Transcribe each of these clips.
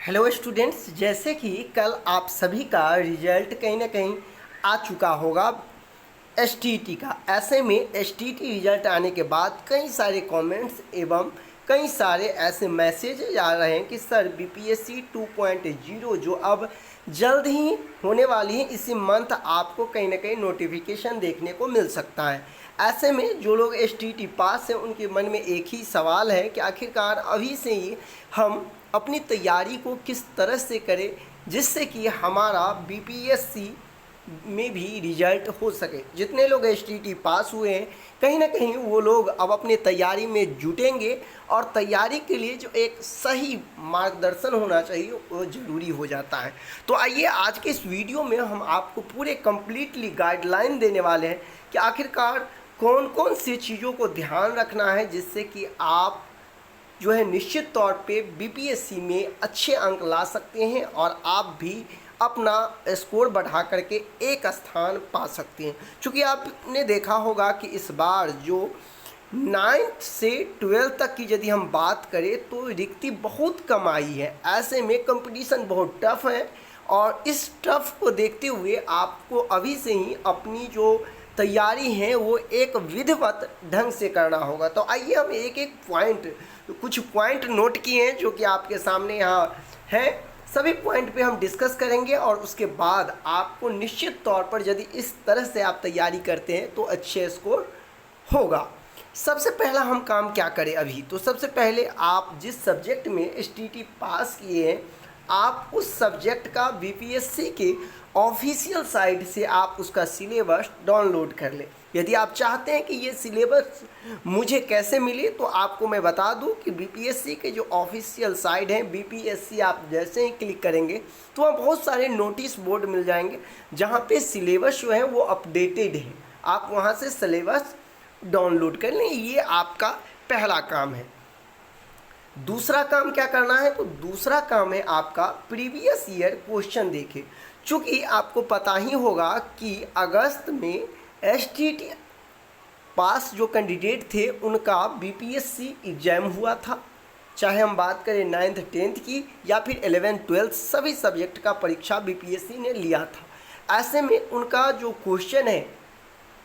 Hello students, जैसे कि कल आप सभी का रिजल्ट कहीं ना कहीं आ चुका होगा एसटीटी का। ऐसे में एसटीटी रिजल्ट आने के बाद कई सारे कमेंट्स एवं कई सारे ऐसे मैसेज आ रहे हैं कि सर बीपीएससी 2.0 जो अब जल्द ही होने वाली है, इसी मंथ आपको कहीं ना कहीं नोटिफिकेशन देखने को मिल सकता है। ऐसे में जो लोग एसटीटी पास हैं उनके मन में एक ही सवाल है कि आखिरकार अभी से ही हम अपनी तैयारी को किस तरह से करें जिससे कि हमारा बीपीएससी में भी रिजल्ट हो सके। जितने लोग एसटीटी पास हुए हैं कहीं ना कहीं वो लोग अब अपनी तैयारी में जुटेंगे और तैयारी के लिए जो एक सही मार्गदर्शन होना चाहिए वो ज़रूरी हो जाता है। तो आइए आज के इस वीडियो में हम आपको पूरे कंप्लीटली गाइडलाइन देने वाले हैं कि आखिरकार कौन कौन सी चीज़ों को ध्यान रखना है जिससे कि आप जो है निश्चित तौर पे बीपीएससी में अच्छे अंक ला सकते हैं और आप भी अपना स्कोर बढ़ा करके एक स्थान पा सकते हैं। क्योंकि आपने देखा होगा कि इस बार जो 9th से 12th तक की यदि हम बात करें तो रिक्ति बहुत कम आई है। ऐसे में कंपटीशन बहुत टफ है और इस टफ को देखते हुए आपको अभी से ही अपनी जो तैयारी है वो एक विधिवत ढंग से करना होगा। तो आइए हम एक एक कुछ पॉइंट नोट किए हैं जो कि आपके सामने यहाँ हैं। सभी पॉइंट पे हम डिस्कस करेंगे और उसके बाद आपको निश्चित तौर पर यदि इस तरह से आप तैयारी करते हैं तो अच्छे स्कोर होगा। सबसे पहला हम काम क्या करें अभी, तो सबसे पहले आप जिस सब्जेक्ट में एसटीटी पास किए हैं आप उस सब्जेक्ट का बीपीएससी के ऑफिशियल साइट से आप उसका सिलेबस डाउनलोड कर लें। यदि आप चाहते हैं कि ये सिलेबस मुझे कैसे मिले तो आपको मैं बता दूं कि बीपीएससी के जो ऑफिशियल साइट हैं बीपीएससी, आप जैसे ही क्लिक करेंगे तो वहाँ बहुत सारे नोटिस बोर्ड मिल जाएंगे जहाँ पे सिलेबस जो है वो अपडेटेड है। आप वहाँ से सिलेबस डाउनलोड कर लें, ये आपका पहला काम है। दूसरा काम क्या करना है, तो दूसरा काम है आपका प्रीवियस ईयर क्वेश्चन देखें। चूँकि आपको पता ही होगा कि अगस्त में एसटीटी पास जो कैंडिडेट थे उनका बीपीएससी एग्ज़ाम हुआ था, चाहे हम बात करें 9th 10th की या फिर 11th 12th, सभी सब्जेक्ट का परीक्षा बीपीएससी ने लिया था। ऐसे में उनका जो क्वेश्चन है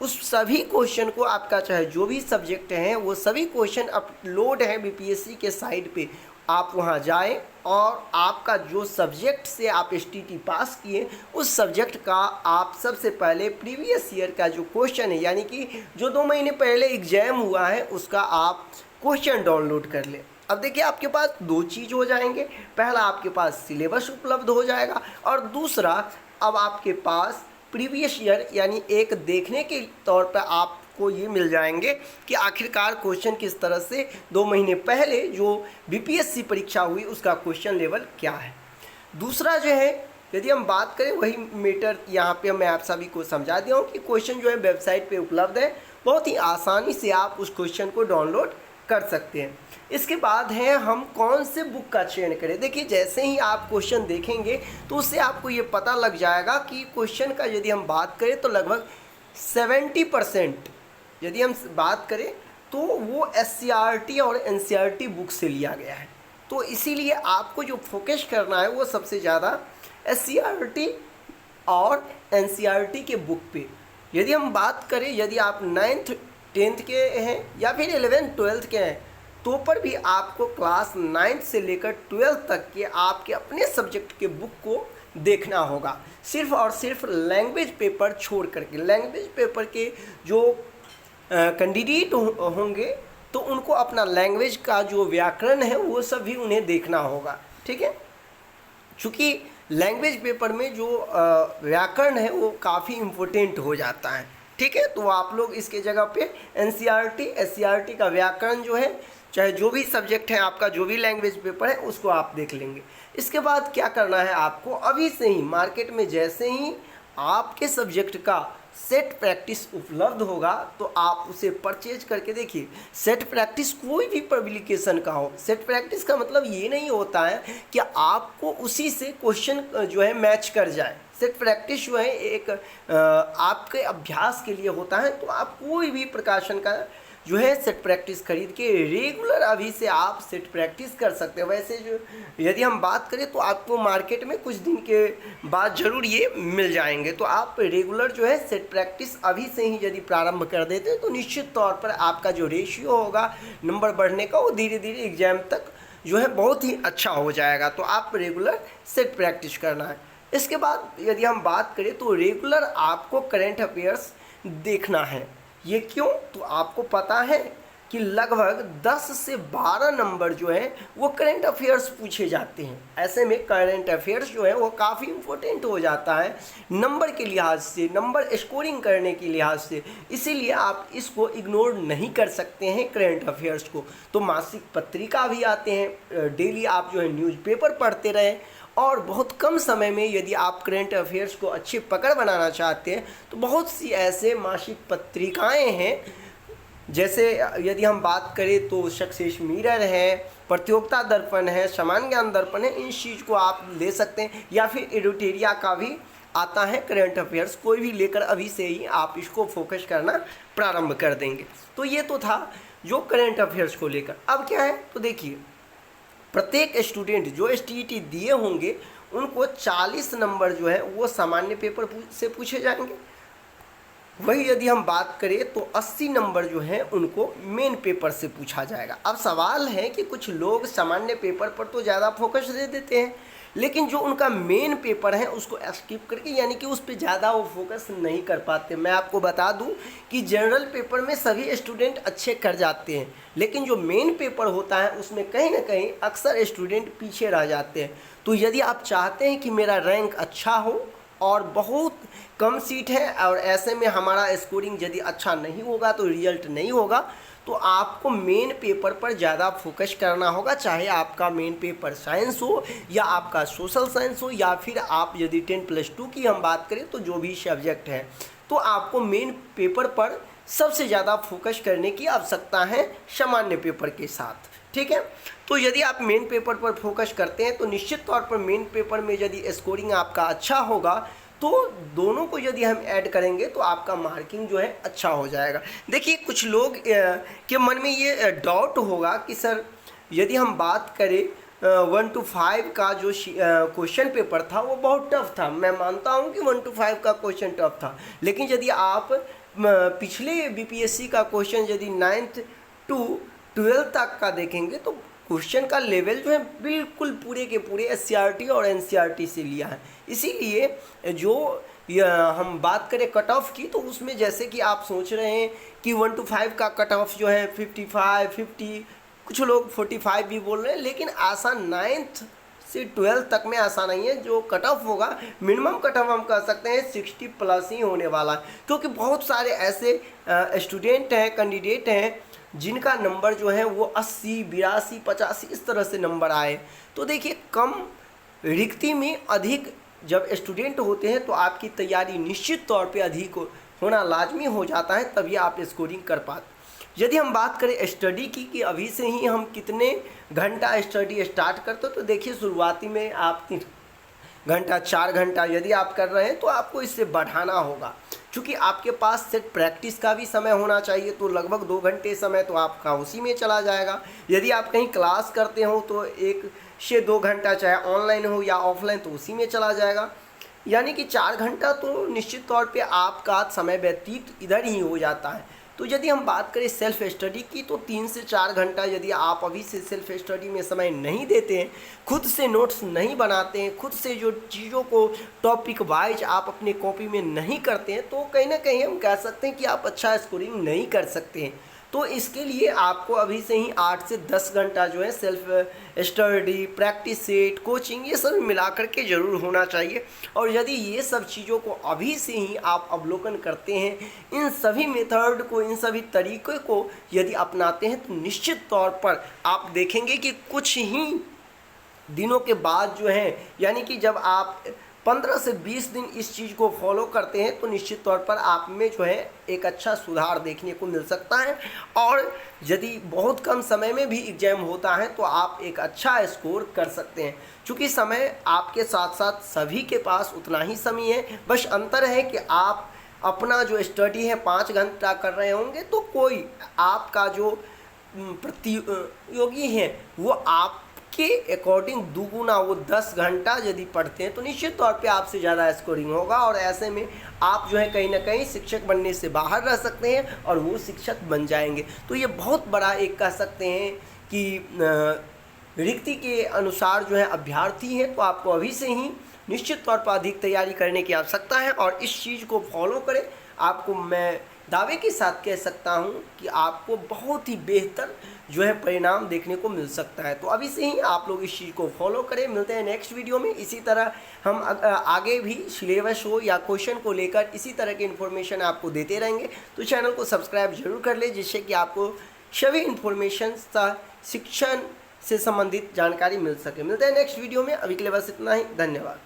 उस सभी क्वेश्चन को आपका चाहे जो भी सब्जेक्ट हैं वो सभी क्वेश्चन अपलोड है बीपीएससी के साइट पे। आप वहां जाएं और आपका जो सब्जेक्ट से आप एसटीटी पास किए उस सब्जेक्ट का आप सबसे पहले प्रीवियस ईयर का जो क्वेश्चन है यानी कि जो 2 महीने पहले एग्जाम हुआ है उसका आप क्वेश्चन डाउनलोड कर लें। अब देखिए आपके पास दो चीज़ हो जाएंगे, पहला आपके पास सिलेबस उपलब्ध हो जाएगा और दूसरा अब आपके पास प्रीवियस ईयर यानी एक देखने के तौर पर आपको ये मिल जाएंगे कि आखिरकार क्वेश्चन किस तरह से 2 महीने पहले जो बीपीएससी परीक्षा हुई उसका क्वेश्चन लेवल क्या है। दूसरा जो है यदि हम बात करें वही मेटर यहाँ पे मैं आप सभी को समझा दिया हूँ कि क्वेश्चन जो है वेबसाइट पे उपलब्ध है, बहुत ही आसानी से आप उस क्वेश्चन को डाउनलोड कर सकते हैं। इसके बाद है हम कौन से बुक का चयन करें। देखिए जैसे ही आप क्वेश्चन देखेंगे तो उससे आपको ये पता लग जाएगा कि क्वेश्चन का यदि हम बात करें तो लगभग 70% यदि हम बात करें तो वो एससीईआरटी और एनसीईआरटी बुक से लिया गया है। तो इसीलिए आपको जो फोकस करना है वो सबसे ज़्यादा एससीईआरटी और एनसीईआरटी के बुक पे। यदि हम बात करें यदि आप 9th 10th के हैं या फिर 11th 12th के हैं तो पर भी आपको क्लास 9th से लेकर 12th तक के आपके अपने सब्जेक्ट के बुक को देखना होगा। सिर्फ और सिर्फ लैंग्वेज पेपर छोड़ करके, लैंग्वेज पेपर के जो कैंडिडेट होंगे तो उनको अपना लैंग्वेज का जो व्याकरण है वो सब भी उन्हें देखना होगा, ठीक है। चूँकि लैंग्वेज पेपर में जो व्याकरण है वो काफ़ी इम्पोर्टेंट हो जाता है, ठीक है। तो आप लोग इसके जगह पे एनसीईआरटी एससीईआरटी का व्याकरण जो है चाहे जो भी सब्जेक्ट है आपका जो भी लैंग्वेज पेपर है उसको आप देख लेंगे। इसके बाद क्या करना है आपको, अभी से ही मार्केट में जैसे ही आपके सब्जेक्ट का सेट प्रैक्टिस उपलब्ध होगा तो आप उसे परचेज करके देखिए। सेट प्रैक्टिस कोई भी पब्लिकेशन का हो, सेट प्रैक्टिस का मतलब ये नहीं होता है कि आपको उसी से क्वेश्चन जो है मैच कर जाए। सेट प्रैक्टिस जो है एक आपके अभ्यास के लिए होता है। तो आप कोई भी प्रकाशन का जो है सेट प्रैक्टिस खरीद के रेगुलर अभी से आप सेट प्रैक्टिस कर सकते हैं। वैसे जो यदि हम बात करें तो आपको मार्केट में कुछ दिन के बाद ज़रूर ये मिल जाएंगे। तो आप रेगुलर जो है सेट प्रैक्टिस अभी से ही यदि प्रारंभ कर देते हैं तो निश्चित तौर पर आपका जो रेशियो होगा नंबर बढ़ने का वो धीरे धीरे एग्जाम तक जो है बहुत ही अच्छा हो जाएगा। तो आप रेगुलर सेट प्रैक्टिस करना है। इसके बाद यदि हम बात करें तो रेगुलर आपको करंट अफेयर्स देखना है। ये क्यों? तो आपको पता है कि लगभग 10 से 12 नंबर जो है वो करंट अफेयर्स पूछे जाते हैं। ऐसे में करंट अफेयर्स जो है वो काफ़ी इम्पोर्टेंट हो जाता है नंबर के लिहाज से, नंबर स्कोरिंग करने के लिहाज से। इसीलिए आप इसको इग्नोर नहीं कर सकते हैं करंट अफेयर्स को। तो मासिक पत्रिका भी आते हैं, डेली आप जो है न्यूज़पेपर पढ़ते रहें। और बहुत कम समय में यदि आप करंट अफेयर्स को अच्छी पकड़ बनाना चाहते हैं तो बहुत सी ऐसे मासिक पत्रिकाएं हैं, जैसे यदि हम बात करें तो सक्सेस मिरर है, प्रतियोगिता दर्पण है, सामान्य ज्ञान दर्पण है। इन चीज़ को आप ले सकते हैं। या फिर एडिटोरिया का भी आता है करंट अफेयर्स, कोई भी लेकर अभी से ही आप इसको फोकस करना प्रारंभ कर देंगे। तो ये तो था जो करंट अफेयर्स को लेकर। अब क्या है तो देखिए, प्रत्येक स्टूडेंट जो एसटीईटी दिए होंगे उनको 40 नंबर जो है वो सामान्य पेपर से पूछे जाएंगे। वही यदि हम बात करें तो 80 नंबर जो है उनको मेन पेपर से पूछा जाएगा। अब सवाल है कि कुछ लोग सामान्य पेपर पर तो ज़्यादा फोकस दे देते हैं, लेकिन जो उनका मेन पेपर है उसको स्किप करके, यानी कि उस पर ज़्यादा वो फोकस नहीं कर पाते। मैं आपको बता दूं कि जनरल पेपर में सभी स्टूडेंट अच्छे कर जाते हैं, लेकिन जो मेन पेपर होता है उसमें कहीं ना कहीं अक्सर स्टूडेंट पीछे रह जाते हैं। तो यदि आप चाहते हैं कि मेरा रैंक अच्छा हो और बहुत कम सीट है और ऐसे में हमारा स्कोरिंग यदि अच्छा नहीं होगा तो रिजल्ट नहीं होगा, तो आपको मेन पेपर पर ज़्यादा फोकस करना होगा। चाहे आपका मेन पेपर साइंस हो या आपका सोशल साइंस हो, या फिर आप यदि 10+2 की हम बात करें तो जो भी सब्जेक्ट है, तो आपको मेन पेपर पर सबसे ज़्यादा फोकस करने की आवश्यकता है सामान्य पेपर के साथ। ठीक है, तो यदि आप मेन पेपर पर फोकस करते हैं तो निश्चित तौर पर मेन पेपर में यदि स्कोरिंग आपका अच्छा होगा तो दोनों को यदि हम ऐड करेंगे तो आपका मार्किंग जो है अच्छा हो जाएगा। देखिए, कुछ लोग के मन में ये डाउट होगा कि सर यदि हम बात करें 1 to 5 का जो क्वेश्चन पेपर था वो बहुत टफ था। मैं मानता हूँ कि 1 to 5 का क्वेश्चन टफ था, लेकिन यदि आप पिछले बीपीएससी का क्वेश्चन यदि 9th to 12th तक का देखेंगे तो क्वेश्चन का लेवल जो है बिल्कुल पूरे के पूरे एससीईआरटी और एनसीईआरटी से लिया है। इसीलिए जो हम बात करें कट ऑफ की तो उसमें जैसे कि आप सोच रहे हैं कि 1 to 5 का कट ऑफ जो है 55, 50, कुछ लोग 45 भी बोल रहे हैं, लेकिन आसान 9th से 12th तक में आसान नहीं है। जो कट ऑफ होगा मिनिमम कट ऑफ हम कह सकते हैं 60+ ही होने वाला है, क्योंकि बहुत सारे ऐसे स्टूडेंट हैं, कैंडिडेट हैं जिनका नंबर जो है वो 80, 82, 85 इस तरह से नंबर आए। तो देखिए, कम रिक्ति में अधिक जब स्टूडेंट होते हैं तो आपकी तैयारी निश्चित तौर पे अधिक होना लाजमी हो जाता है, तभी आप स्कोरिंग कर पाते। यदि हम बात करें स्टडी की कि अभी से ही हम कितने घंटा स्टडी स्टार्ट करते, तो देखिए शुरुआती में आप 3 घंटा 4 घंटा यदि आप कर रहे हैं तो आपको इससे बढ़ाना होगा, क्योंकि आपके पास सेट प्रैक्टिस का भी समय होना चाहिए। तो लगभग 2 घंटे समय तो आपका उसी में चला जाएगा। यदि आप कहीं क्लास करते हो तो 1 से 2 घंटा, चाहे ऑनलाइन हो या ऑफलाइन, तो उसी में चला जाएगा। यानी कि 4 घंटा तो निश्चित तौर पे आपका समय व्यतीत इधर ही हो जाता है। तो यदि हम बात करें सेल्फ स्टडी की तो 3 से 4 घंटा यदि आप अभी से सेल्फ स्टडी में समय नहीं देते हैं, खुद से नोट्स नहीं बनाते हैं, खुद से जो चीज़ों को टॉपिक वाइज आप अपने कॉपी में नहीं करते हैं, तो कहीं ना कहीं हम कह सकते हैं कि आप अच्छा स्कोरिंग नहीं कर सकते हैं। तो इसके लिए आपको अभी से ही 8 से 10 घंटा जो है self study, practice set, coaching, ये सब मिला करके ज़रूर होना चाहिए। और यदि ये सब चीज़ों को अभी से ही आप अवलोकन करते हैं, इन सभी मेथड को, इन सभी तरीक़ों को यदि अपनाते हैं, तो निश्चित तौर पर आप देखेंगे कि कुछ ही दिनों के बाद जो है, यानी कि जब आप 15 से 20 दिन इस चीज़ को फॉलो करते हैं तो निश्चित तौर पर आप में जो है एक अच्छा सुधार देखने को मिल सकता है। और यदि बहुत कम समय में भी एग्जाम होता है तो आप एक अच्छा स्कोर कर सकते हैं, क्योंकि समय आपके साथ साथ सभी के पास उतना ही समय है। बस अंतर है कि आप अपना जो स्टडी है 5 घंटा कर रहे होंगे, तो कोई आपका जो प्रतियोगी है वो आपके अकॉर्डिंग दुगुना, वो 10 घंटा यदि पढ़ते हैं तो निश्चित तौर पे आपसे ज़्यादा स्कोरिंग होगा, और ऐसे में आप जो है कहीं ना कहीं शिक्षक बनने से बाहर रह सकते हैं और वो शिक्षक बन जाएंगे। तो ये बहुत बड़ा एक कह सकते हैं कि रिक्ति के अनुसार जो है अभ्यर्थी हैं, तो आपको अभी से ही निश्चित तौर पर अधिक तैयारी करने की आवश्यकता है और इस चीज़ को फॉलो करें। आपको मैं दावे के साथ कह सकता हूं कि आपको बहुत ही बेहतर जो है परिणाम देखने को मिल सकता है। तो अभी से ही आप लोग इस चीज़ को फॉलो करें। मिलते हैं नेक्स्ट वीडियो में। इसी तरह हम आगे भी सिलेबस हो या क्वेश्चन को लेकर इसी तरह की इन्फॉर्मेशन आपको देते रहेंगे। तो चैनल को सब्सक्राइब जरूर कर ले, जिससे कि आपको सभी इन्फॉर्मेशन शिक्षण से संबंधित जानकारी मिल सके। मिलते हैं नेक्स्ट वीडियो में। अभी के लिए बस इतना ही। धन्यवाद।